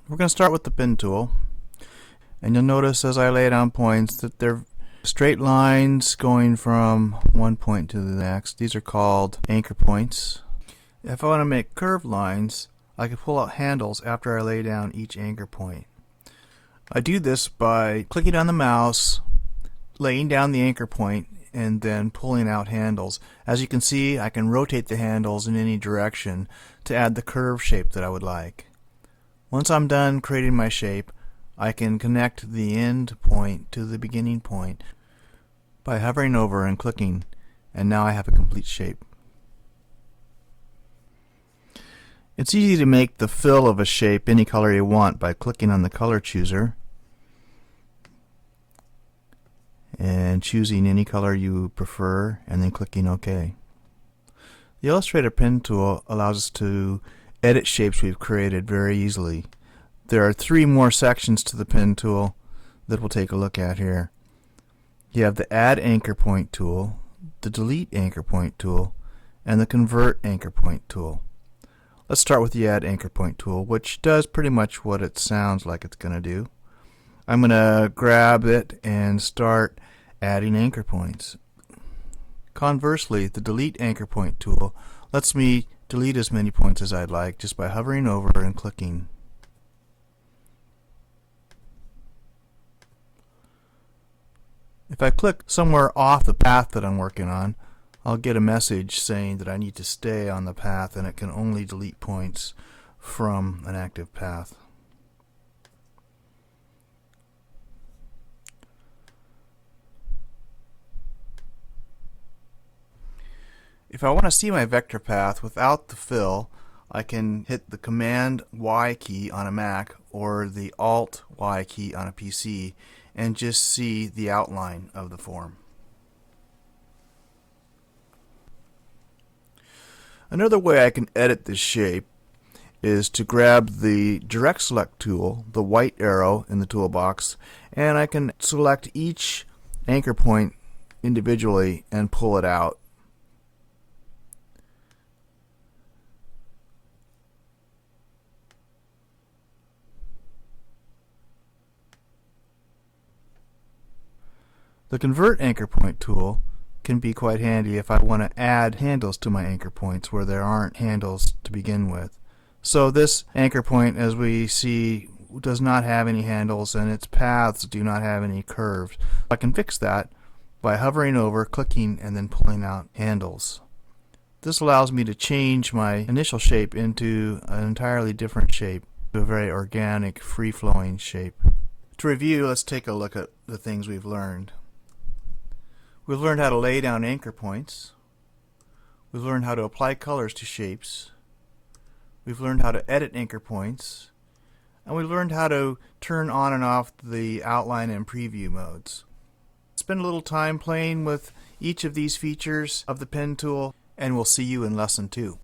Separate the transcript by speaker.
Speaker 1: We're going to start with the pen tool, and you'll notice as I lay down points that they're straight lines going from one point to the next. These are called anchor points. If I want to make curved lines, I can pull out handles after I lay down each anchor point. I do this by clicking on the mouse, laying down the anchor point, and then pulling out handles. As you can see, I can rotate the handles in any direction to add the curve shape that I would like. Once I'm done creating my shape, I can connect the end point to the beginning point by hovering over and clicking, and now I have a complete shape. It's easy to make the fill of a shape any color you want by clicking on the color chooser and choosing any color you prefer and then clicking OK. The Illustrator pen tool allows us to edit shapes we've created very easily. There are 3 more sections to the pen tool that we'll take a look at here. You have the Add Anchor Point tool, the Delete Anchor Point tool, and the Convert Anchor Point tool. Let's start with the Add Anchor Point tool, which does pretty much what it sounds like it's going to do. I'm going to grab it and start adding anchor points. Conversely, the Delete Anchor Point tool lets me delete as many points as I'd like just by hovering over and clicking. If I click somewhere off the path that I'm working on, I'll get a message saying that I need to stay on the path and it can only delete points from an active path. If I want to see my vector path without the fill, I can hit the Command Y key on a Mac or the Alt Y key on a PC and just see the outline of the form. Another way I can edit this shape is to grab the Direct Select tool, the white arrow in the toolbox, and I can select each anchor point individually and pull it out. The Convert Anchor Point tool can be quite handy if I want to add handles to my anchor points where there aren't handles to begin with. So this anchor point, as we see, does not have any handles and its paths do not have any curves. I can fix that by hovering over, clicking, and then pulling out handles. This allows me to change my initial shape into an entirely different shape, a very organic, free-flowing shape. To review, let's take a look at the things we've learned. We've learned how to lay down anchor points. We've learned how to apply colors to shapes. We've learned how to edit anchor points. And we've learned how to turn on and off the outline and preview modes. Spend a little time playing with each of these features of the pen tool, and we'll see you in lesson 2.